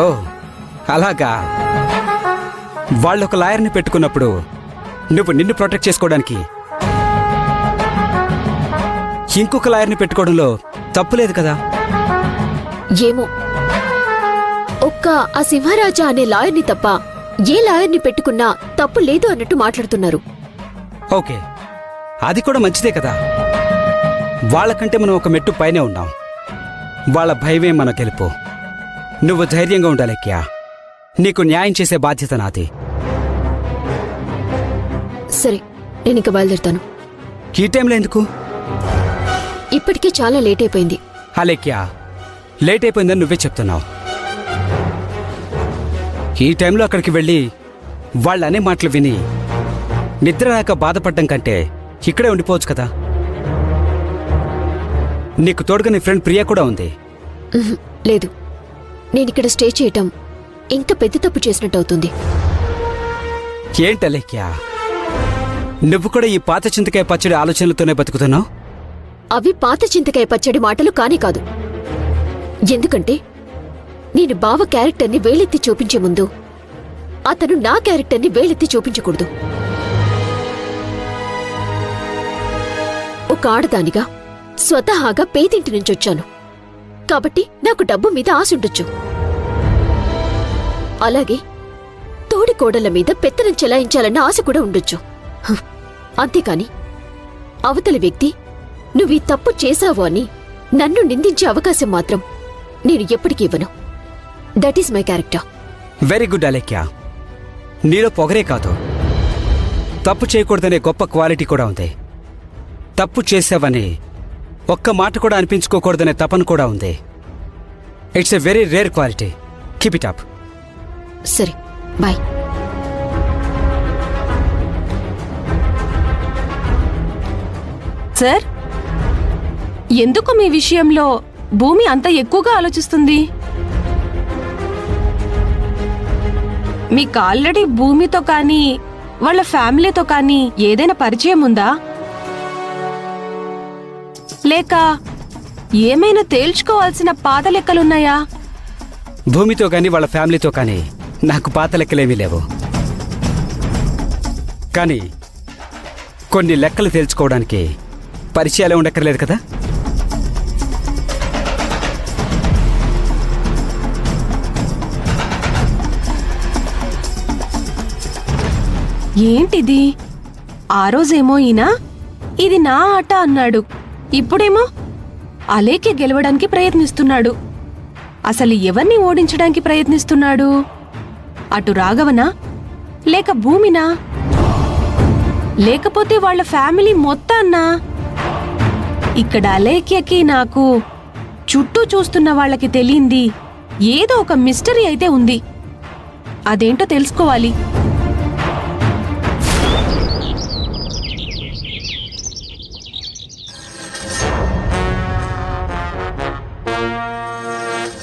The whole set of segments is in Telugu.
ఓ అలాగా. వాళ్ళొక లాయర్ని పెట్టుకున్నప్పుడు నువ్వు నిన్ను ప్రొటెక్ట్ చేసుకోవడానికి ఇంకొక లాయర్ని పెట్టుకోవడంలో తప్పులేదు కదా? ఏమో, ఒక్క ఆ సింహరాజా అనే లాయర్ని తప్ప ఏ లాయర్ని పెట్టుకున్నా తప్పు లేదు అన్నట్టు మాట్లాడుతున్నారు. ఓకే, అది కూడా మంచిదే కదా. వాళ్ళకంటే మనం ఒక మెట్టు పైనే ఉన్నాం. వాళ్ళ భయమే మన గెలుపు. నువ్వు ధైర్యంగా ఉండాలెక్యా. నీకు న్యాయం చేసే బాధ్యత నాది. సరే, నేను ఇక బయలుదేరుతాను. ఈ టైంలో ఎందుకు? ఇప్పటికే చాలా లేట్ అయిపోయింది. అలెక్యా, లేట్ అయిపోయిందని నువ్వే చెప్తున్నావు. ఈ టైంలో అక్కడికి వెళ్ళి వాళ్ళనే మాటలు విని నిద్ర రాక బాధపడ్డం కంటే ఇక్కడే ఉండిపోవచ్చు కదా. నీకు తోడుగా నీ ఫ్రెండ్ ప్రియా కూడా ఉంది. లేదు, నేనిక్కడ స్టే చేయటం ఇంకా పెద్ద తప్పు చేసినట్టు అవుతుంది. ఏంటలేక్యా, నువ్వు కూడా ఈ పాత చింతకాయ పచ్చడి ఆలోచనలతోనే బతుకుతున్నావు? అవి పాత చింతకాయ పచ్చడి మాటలు కానే కాదు. ఎందుకంటే నేను బావ క్యారెక్టర్ని వేలెత్తి చూపించే ముందు అతను నా క్యారెక్టర్ని వేలెత్తి చూపించకూడదు. ఒక ఆడదానిగా స్వతహాగా పేదింటి నుంచొచ్చాను కాబట్టి నాకు డబ్బు మీద ఆశుండొచ్చు. అలాగే తోడి కోడళ్ల మీద పెత్తనం చెలాయించాలన్న ఆశ కూడా ఉండొచ్చు. అంతేకాని అవతలి వ్యక్తి నువ్వీ తప్పు చేశావు అని నన్ను నిందించే అవకాశం మాత్రం నేను ఎప్పటికీ ఇవ్వను. That is my character. Very good Alekhya. నీలో పొగరే కాదు, తప్పు చేయకూడదనే గొప్ప క్వాలిటీ కూడా ఉంది. తప్పు చేసావని ఒక్క మాట కూడా అనిపించుకోకూడదనే తపన కూడా ఉంది. It's a very rare quality. Keep it up. సరే, బాయ్. సార్, ఎందుకు మీ విషయంలో భూమి అంత ఎక్కువగా ఆలోచిస్తుంది? మీకు ఆల్రెడీ భూమితో కానీ వాళ్ళ ఫ్యామిలీతో కానీ ఏదైనా పరిచయం ఉందా? లేక ఏమైనా తేల్చుకోవాల్సిన పాత లెక్కలున్నాయా? భూమితో కానీ వాళ్ళ ఫ్యామిలీతో కానీ నాకు పాత లెక్కలేమీ లేవు. కానీ కొన్ని లెక్కలు తేల్చుకోవడానికి పరిచయాలే ఉండక్కర్లేదు కదా. ఏంటిది? ఆ రోజేమో ఈయన ఇది నా ఆట అన్నాడు, ఇప్పుడేమో అలేఖ్య గెలవడానికి ప్రయత్నిస్తున్నాడు. అసలు ఎవరిని ఓడించడానికి ప్రయత్నిస్తున్నాడు? అటు రాఘవనా, లేక భూమినా, లేకపోతే వాళ్ళ ఫ్యామిలీ మొత్తాన్నా? ఇక్కడ అలేఖ్యకి నాకు చుట్టూ చూస్తున్న వాళ్ళకి తెలియంది ఏదో ఒక మిస్టరీ అయితే ఉంది. అదేంటో తెలుసుకోవాలి.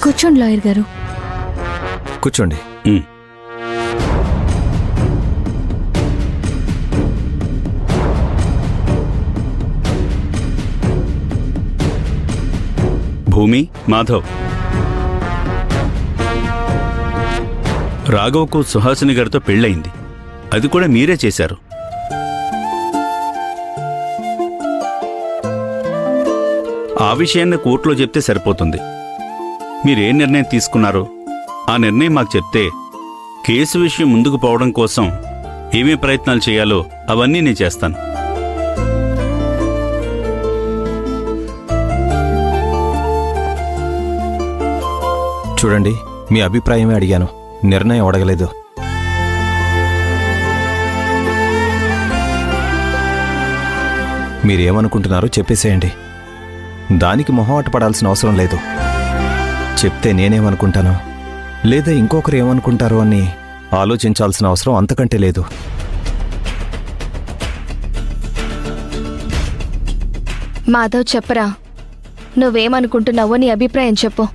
కూర్చోండి లాయర్ గారు. కూర్చోండి. భూమి, మాధవ్, రాఘవ్కు సుహాసిని గారితో పెళ్ళయింది. అది కూడా మీరే చేశారు. ఆ విషయాన్ని కోర్టులో చెప్తే సరిపోతుంది. మీరే నిర్ణయం తీసుకున్నారో ఆ నిర్ణయం మాకు చెప్తే కేసు విషయం ముందుకు పోవడం కోసం ఏమేం ప్రయత్నాలు చేయాలో అవన్నీ నేను చేస్తాను. చూడండి, మీ అభిప్రాయమే అడిగాను, నిర్ణయం అడగలేదు. మీరేమనుకుంటున్నారో చెప్పేసేయండి. దానికి మొహమాట పడాల్సిన అవసరం లేదు. చెప్తే నేనేమనుకుంటానో లేదా ఇంకొకరు ఏమనుకుంటారో అని ఆలోచించాల్సిన అవసరం అంతకంటే లేదు. మాధవ్, చెప్పరా, నువ్వేమనుకుంటున్నావో నీ అభిప్రాయం చెప్పు.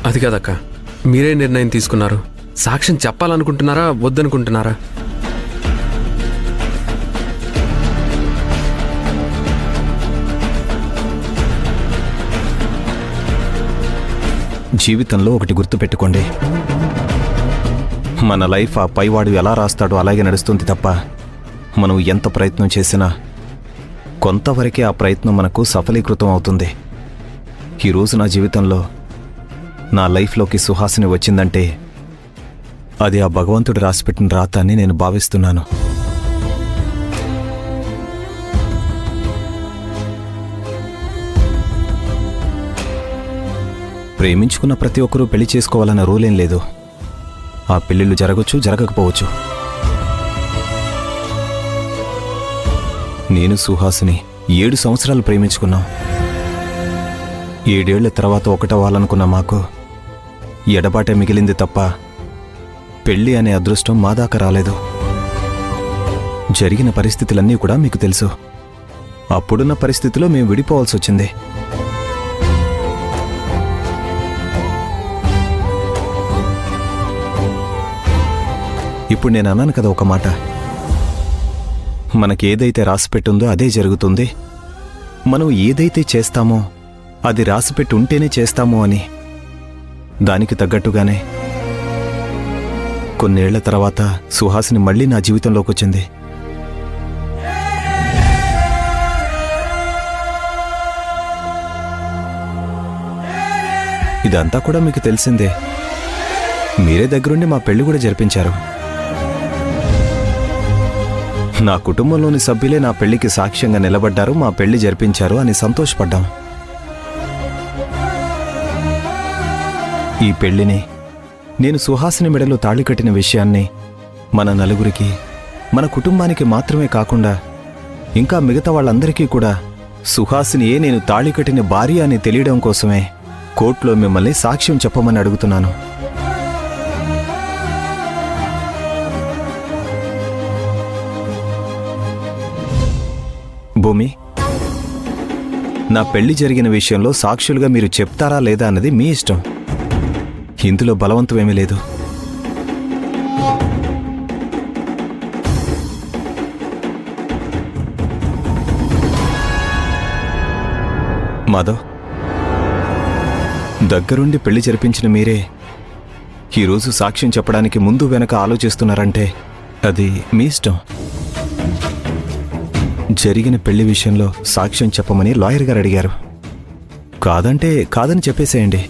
అది కాదక్క, మీరే నిర్ణయం తీసుకున్నారు. సాక్ష్యం చెప్పాలనుకుంటున్నారా వద్దనుకుంటున్నారా? జీవితంలో ఒకటి గుర్తుపెట్టుకోండి, మన లైఫ్ ఆ పైవాడు ఎలా రాస్తాడో అలాగే నడుస్తుంది తప్ప మనం ఎంత ప్రయత్నం చేసినా కొంతవరకే ఆ ప్రయత్నం మనకు సఫలీకృతం అవుతుంది. ఈరోజు నా జీవితంలో నా లైఫ్లోకి సుహాసిని వచ్చిందంటే అది ఆ భగవంతుడు రాసిపెట్టిన రాత అని నేను భావిస్తున్నాను. ప్రేమించుకున్న ప్రతి ఒక్కరూ పెళ్లి చేసుకోవాలన్న రూలేం లేదు. ఆ పెళ్ళిళ్ళు జరగచ్చు, జరగకపోవచ్చు. నేను సుహాసిని 7 సంవత్సరాలు ప్రేమించుకున్నాం. 7 ఏళ్ల తర్వాత ఒకటవ్వాలనుకున్న మాకు ఎడబాటే మిగిలింది తప్ప పెళ్లి అనే అదృష్టం మా దాకా రాలేదు. జరిగిన పరిస్థితులన్నీ కూడా మీకు తెలుసు. అప్పుడున్న పరిస్థితిలో మేము విడిపోవాల్సి వచ్చింది. ఇప్పుడు నేను అన్నాను కదా ఒక మాట, మనకి ఏదైతే రాసిపెట్టుందో అదే జరుగుతుంది, మనం ఏదైతే చేస్తామో అది రాసిపెట్టి ఉంటేనే చేస్తామో అని. దానికి తగ్గట్టుగానే కొన్నేళ్ల తర్వాత సుహాసిని మళ్ళీ నా జీవితంలోకి వచ్చింది. ఇదంతా కూడా మీకు తెలిసిందే. మీరే దగ్గరుండి మా పెళ్లి కూడా జరిపించారు. నా కుటుంబంలోని సభ్యులే నా పెళ్లికి సాక్ష్యంగా నిలబడ్డారు, మా పెళ్లి జరిపించారు అని సంతోషపడ్డాం. ఈ పెళ్లిని, నేను సుహాసిని మెడలో తాళి కట్టిన విషయాన్ని మన నలుగురికి, మన కుటుంబానికి మాత్రమే కాకుండా ఇంకా మిగతా వాళ్ళందరికీ కూడా సుహాసినియే నేను తాళి కట్టిన భార్య అని తెలియడం కోసమే కోర్టులో మిమ్మల్ని సాక్ష్యం చెప్పమని అడుగుతున్నాను. భూమి, నా పెళ్లి జరిగిన విషయంలో సాక్షులుగా మీరు చెప్తారా లేదా అన్నది మీ ఇష్టం. ఇందులో బలవంతమేమీ లేదు. మాధవ్, దగ్గరుండి పెళ్లి జరిపించిన మీరే ఈరోజు సాక్ష్యం చెప్పడానికి ముందు వెనక ఆలోచిస్తున్నారంటే అది మీ ఇష్టం. జరిగిన పెళ్లి విషయంలో సాక్ష్యం చెప్పమని లాయర్ గారు అడిగారు. కాదంటే కాదని చెప్పేసేయండి.